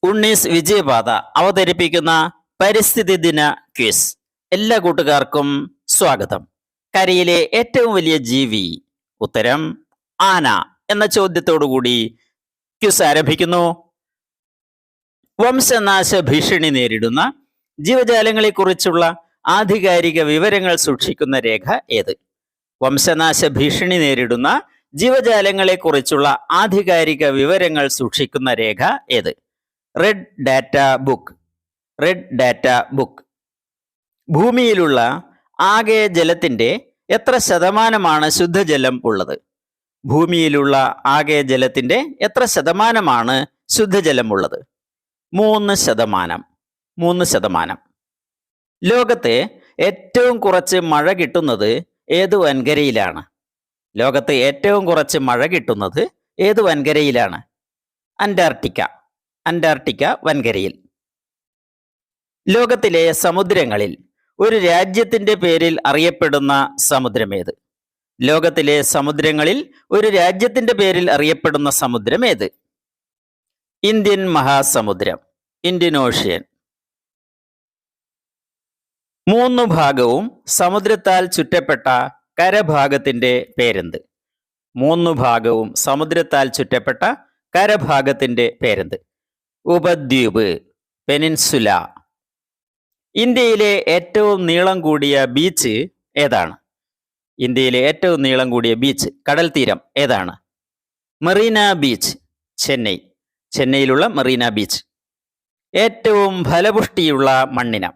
ഉണ്ണീസ് വിജയപാത അവതരിപ്പിക്കുന്ന പരിസ്ഥിതി ദിന ക്വിസ്. എല്ലാ കൂട്ടുകാർക്കും സ്വാഗതം. കരയിലെ ഏറ്റവും വലിയ ജീവി? ഉത്തരം ആന എന്ന ചോദ്യത്തോടുകൂടി ക്വിസ് ആരംഭിക്കുന്നു. വംശനാശ ഭീഷണി നേരിടുന്ന ജീവജാലങ്ങളെക്കുറിച്ചുള്ള ആധികാരിക വിവരങ്ങൾ സൂക്ഷിക്കുന്ന രേഖ ഏത്? വംശനാശ ഭീഷണി നേരിടുന്ന ജീവജാലങ്ങളെക്കുറിച്ചുള്ള ആധികാരിക വിവരങ്ങൾ സൂക്ഷിക്കുന്ന രേഖ ഏത്? Red data book. Red data book. ഭൂമിയിലുള്ള ആകെ ജലത്തിന്റെ എത്ര ശതമാനമാണ് ശുദ്ധജലം ഉള്ളത്? ഭൂമിയിലുള്ള ആകെ ജലത്തിന്റെ എത്ര ശതമാനമാണ് ശുദ്ധജലം ഉള്ളത്? 3%. 3%. ലോകത്തെ ഏറ്റവും കുറച്ച് മഴ കിട്ടുന്നത് ഏത് വൻകരയിലാണ്? ലോകത്ത് ഏറ്റവും കുറച്ച് മഴ കിട്ടുന്നത് ഏത് വൻകരയിലാണ്? അന്റാർട്ടിക്ക. അന്റാർട്ടിക്ക വൻകരയിൽ. ലോകത്തിലെ സമുദ്രങ്ങളിൽ ഒരു രാജ്യത്തിന്റെ പേരിൽ അറിയപ്പെടുന്ന സമുദ്രമേത്? ലോകത്തിലെ സമുദ്രങ്ങളിൽ ഒരു രാജ്യത്തിന്റെ പേരിൽ അറിയപ്പെടുന്ന സമുദ്രം ഏത്? ഇന്ത്യൻ മഹാസമുദ്രം, ഇന്ത്യൻ ഓഷ്യൻ. 3 ഭാഗവും സമുദ്രത്താൽ ചുറ്റപ്പെട്ട കരഭാഗത്തിന്റെ പേരെന്ത്? 3 ഭാഗവും സമുദ്രത്താൽ ചുറ്റപ്പെട്ട കരഭാഗത്തിന്റെ പേരെന്ത്? ഉപദ്വീപ്, പെനിൻസുല. ഇന്ത്യയിലെ ഏറ്റവും നീളം കൂടിയ ബീച്ച് ഏതാണ്? ഇന്ത്യയിലെ ഏറ്റവും നീളം കൂടിയ ബീച്ച്, കടൽ തീരം ഏതാണ്? മറീന ബീച്ച്, ചെന്നൈ. ചെന്നൈയിലുള്ള മറീന ബീച്ച്. ഏറ്റവും ഫലപുഷ്ടിയുള്ള മണ്ണിനം?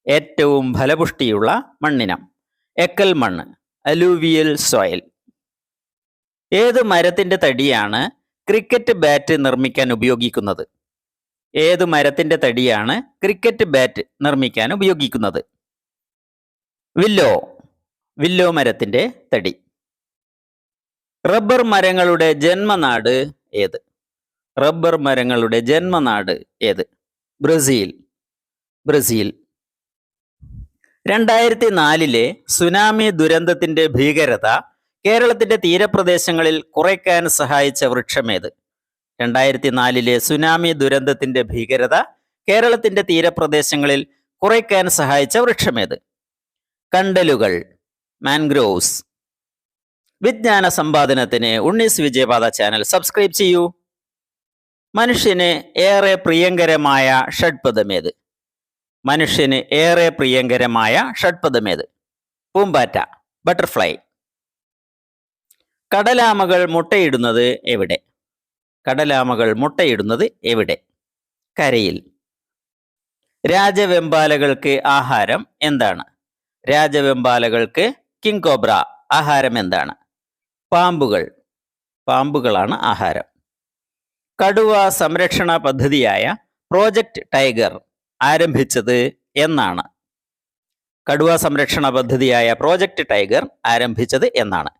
ഏറ്റവും ഫലപുഷ്ടിയുള്ള മണ്ണിനം എക്കൽ മണ്ണ്, അലൂവിയൽ സോയിൽ. ഏത് മരത്തിന്റെ തടിയാണ് ക്രിക്കറ്റ് ബാറ്റ് നിർമ്മിക്കാൻ ഉപയോഗിക്കുന്നത്? ഏത് മരത്തിന്റെ തടിയാണ് ക്രിക്കറ്റ് ബാറ്റ് നിർമ്മിക്കാൻ ഉപയോഗിക്കുന്നത്? വില്ലോ. വില്ലോ മരത്തിന്റെ തടി. റബ്ബർ മരങ്ങളുടെ ജന്മനാട് ഏത്? റബ്ബർ മരങ്ങളുടെ ജന്മനാട് ഏത്? ബ്രസീൽ. ബ്രസീൽ. 2004 സുനാമി ദുരന്തത്തിന്റെ ഭീകരത കേരളത്തിന്റെ തീരപ്രദേശങ്ങളിൽ കുറയ്ക്കാൻ സഹായിച്ച വൃക്ഷമേത്? 2004 സുനാമി ദുരന്തത്തിന്റെ ഭീകരത കേരളത്തിന്റെ തീരപ്രദേശങ്ങളിൽ കുറയ്ക്കാൻ സഹായിച്ച വൃക്ഷമേത്? കണ്ടലുകൾ, മാൻഗ്രോവ്സ്. വിജ്ഞാന സമ്പാദനത്തിന് ഉണ്ണീസ് വിജയപാത ചാനൽ സബ്സ്ക്രൈബ് ചെയ്യൂ. മനുഷ്യന് ഏറെ പ്രിയങ്കരമായ ഷഡ്പദമേത്? മനുഷ്യന് ഏറെ പ്രിയങ്കരമായ ഷഡ്പദമേത്? പൂമ്പാറ്റ, ബട്ടർഫ്ലൈ. കടലാമകൾ മുട്ടയിടുന്നത് എവിടെ? കടലാമകൾ മുട്ടയിടുന്നത് എവിടെ? കരയിൽ. രാജവെമ്പാലകൾക്ക് ആഹാരം എന്താണ്? രാജവെമ്പാലകൾക്ക് കിങ് കോബ്ര ആഹാരം എന്താണ്? പാമ്പുകൾ. പാമ്പുകളാണ് ആഹാരം. കടുവ സംരക്ഷണ പദ്ധതിയായ പ്രോജക്റ്റ് ടൈഗർ ആരംഭിച്ചത് എന്നാണ്? കടുവ സംരക്ഷണ പദ്ധതിയായ പ്രോജക്റ്റ് ടൈഗർ ആരംഭിച്ചത് എന്നാണ്?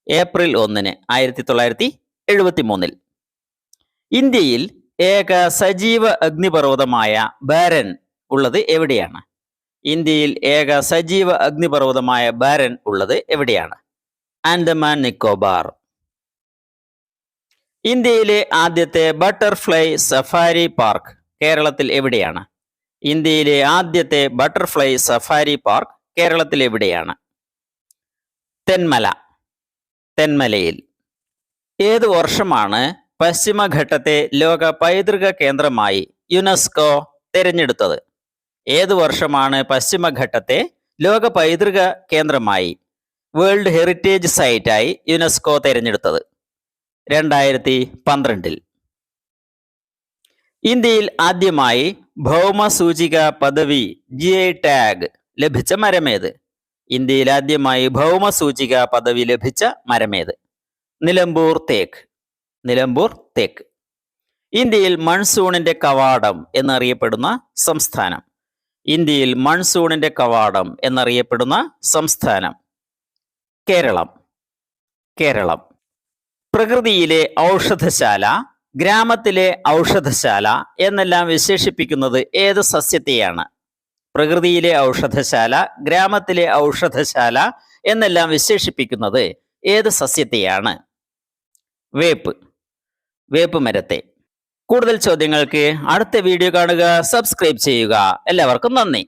ഏപ്രിൽ 1, 1973. ഇന്ത്യയിൽ ഏക സജീവ അഗ്നിപർവ്വതമായ ബാരൻ ഉള്ളത് എവിടെയാണ്? ഇന്ത്യയിൽ ഏക സജീവ അഗ്നിപർവ്വതമായ ബാരൻ ഉള്ളത് എവിടെയാണ്? ആൻഡമാൻ നിക്കോബാർ. ഇന്ത്യയിലെ ആദ്യത്തെ ബട്ടർഫ്ലൈ സഫാരി പാർക്ക് കേരളത്തിൽ എവിടെയാണ്? ഇന്ത്യയിലെ ആദ്യത്തെ ബട്ടർഫ്ലൈ സഫാരി പാർക്ക് കേരളത്തിൽ എവിടെയാണ്? തെന്മല. തെന്മലയിൽ. ഏത് വർഷമാണ് പശ്ചിമഘട്ടത്തെ ലോക പൈതൃക കേന്ദ്രമായി യുനെസ്കോ തിരഞ്ഞെടുത്തത്? ഏത് വർഷമാണ് പശ്ചിമഘട്ടത്തെ ലോക പൈതൃക കേന്ദ്രമായി, വേൾഡ് ഹെറിറ്റേജ് സൈറ്റായി യുനെസ്കോ തിരഞ്ഞെടുത്തത്? 2012. ഇന്ത്യയിൽ ആദ്യമായി ഭൗമസൂചിക പദവി GI ടാഗ് ലഭിച്ച മരമേത്? ഇന്ത്യയിൽ ആദ്യമായി ഭൗമസൂചിക പദവി ലഭിച്ച മരമേത്? നിലമ്പൂർ തേക്ക്. നിലമ്പൂർ തേക്ക്. ഇന്ത്യയിൽ മൺസൂണിന്റെ കവാടം എന്നറിയപ്പെടുന്ന സംസ്ഥാനം? ഇന്ത്യയിൽ മൺസൂണിന്റെ കവാടം എന്നറിയപ്പെടുന്ന സംസ്ഥാനം? കേരളം. കേരളം. പ്രകൃതിയിലെ ഔഷധശാല, ഗ്രാമത്തിലെ ഔഷധശാല എന്നെല്ലാം വിശേഷിപ്പിക്കുന്നത് ഏത് സസ്യത്തെയാണ്? പ്രകൃതിയിലെ ഔഷധശാല, ഗ്രാമത്തിലെ ഔഷധശാല എന്നെല്ലാം വിശേഷിപ്പിക്കുന്നത് ഏത് സസ്യത്തെയാണ്? വേപ്പ്. വേപ്പ് മരത്തെ. കൂടുതൽ ചോദ്യങ്ങൾക്ക് അടുത്ത വീഡിയോ കാണുക, സബ്സ്ക്രൈബ് ചെയ്യുക. എല്ലാവർക്കും നന്ദി.